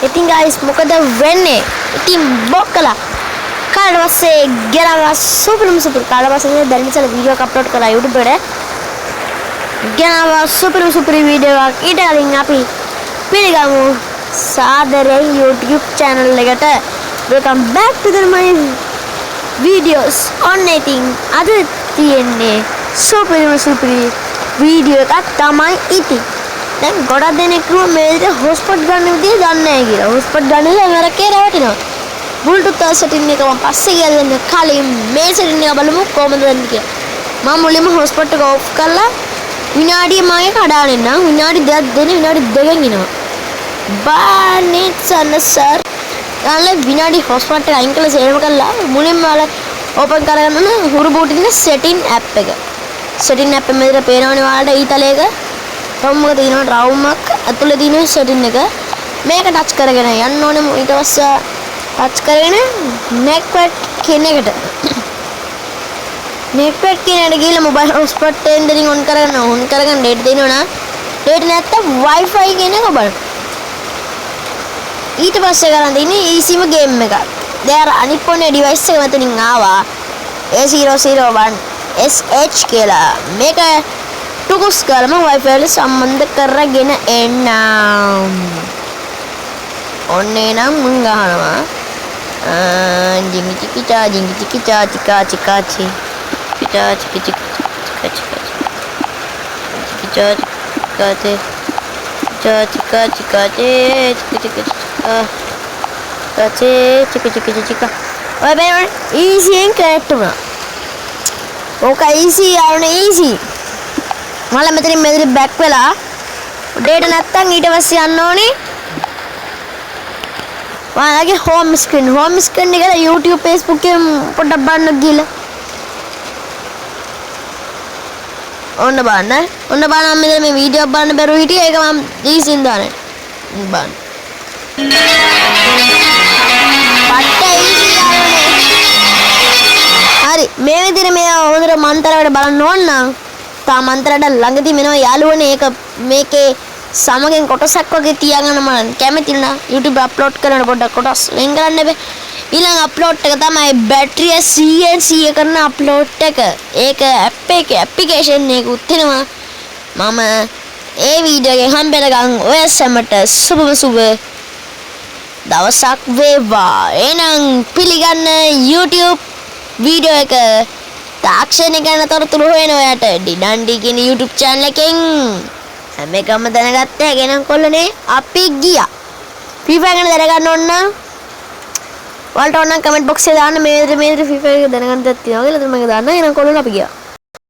ඉතින් guys මොකද වෙන්නේ? ඉතින් බොක්කලා කාට පස්සේ ගෙනාවා සුපර් කාට පස්සේ දැන් ඉතල වීඩියෝ එක අප්ලෝඩ් කරලා YouTube එකට. ගෙනාවා සුපර් වීඩියෝ එකක්. ඊට කලින් අපි පිළිගමු සාදරයෙන් YouTube channel එකට. Welcome back to my videos on anything. අද තියෙන්නේ සුපර් වීඩියෝ එකක් තමයි ඉතින්. දැන් ගොඩක් දෙනෙක් මේ විදිහට හොස්පොට් ගන්න විදිය දන්නේ නැහැ කියලා. හොස්පොට් ගන්නලා මරකේ රවටිනවා. Bluetooth setting එක මම පස්සේ කියලා දෙන්න කලින් මේ setting එක බලමු කොහොමද වෙන්නේ කියලා. මම මුලින්ම හොස්පොට් එක ඔෆ් කරලා විනාඩිය මගේ කඩාගෙන ඉන්නම්. විනාඩි 2ක් දෙන්න විනාඩි 2කින් ඉනවා. බානිත්සන්න සර්. ගාලා විනාඩි හොස්පොට් එක අයින් කරලා සේව් කරලා මුලින්ම වල ඕපන් කරගන්න හුරු බූටි තියෙන setting app එක. setting app එක මෙතන පේනවනේ ඔයාලට ඊතලයක රවුම් එක තියෙනවා රවුම් එක ඇතුලේ තියෙන setting එක මේක ටච් කරගෙන යන්න ඕනේ ඊට පස්සේ ටච් කරගෙන network කියන එකට network කියන එකට ගිහලා mobile hotspot එකෙන් on කරගෙන data දෙනවනම් data නැත්තම් wifi කියන එක බලන්න ඊට පස්සේ කරන් දෙන්නේ eSIM game එක දැන් අනිත් ෆෝනේ device එක මෙතනින් ආවා A001 SH කියලා මේක टुकुस करम वाईफाई संबंध කරගෙන එන්නම් ඔන්නේ නම් මං ගහනවා ජිංගි චිකිචා චිකා චිකාචි පිටා චිකි චිකා චිකා චිකාචි චිකා චිකාචි චිකා ඔය බෑ ඊසි එක කනෙක්ට් වුණා ඕක ඊසි ආවනේ ඊසි මල මෙතනින් බෑක් වෙලා ඩේටා නැත්තම් ඊට පස්සේ යන්න ඕනේ ඔයාලගේ හෝම් ස්ක්‍රීන් එක YouTube Facebook එකෙන් පොඩ්ඩක් බලන්න ගිහලා ඔන්න බලන්න මෙතන මේ වීඩියෝ බලන්න බැරුව හිටියේ ඒක මම දීසින් දාන්නේ බලන්න හරි මේ විදිහට මේ හොඳට මන්තරකට බලන්න ඕන නම් මන්තරට ළඟදී මෙනවා යාළුවනේ ඒක මේකේ සමගෙන් කොටසක් වගේ තියාගන්න මම කැමති නා YouTube අප්ලෝඩ් කරන පොඩ්ඩක් කොටස් වෙන් කරන්න බෑ ඊළඟ අප්ලෝඩ් එක තමයි බැටරිය 100 කරන අප්ලෝඩ් එක ඒක ඇප් එකේ ඇප්ලිකේෂන් එක උත්තිනවා මම ඒ වීඩියෝ එකෙන් හම්බෙලා ගන්න ඔය සැමට සුබ දවසක් වේවා එහෙනම් පිළිගන්න YouTube වීඩියෝ එක තාක්ෂණය ගැන තොරතුරු හොයන ඔයාට ඩිඩන්ඩි කියන YouTube channel එකෙන් හැම එකම දැනගත්ත හැගෙනම් කොල්ලනේ අපි ගියා FIFA ගැන දැනගන්න ඕන නම් ඔයාලට ඕන නම් කමෙන්ට් බොක්ස් එකේ දාන්න මේ විදිහට FIFA එක දැනගන්න දෙයක් තියෙනවා කියලා මම දාන්න එහෙනම් කොල්ලනේ අපි ගියා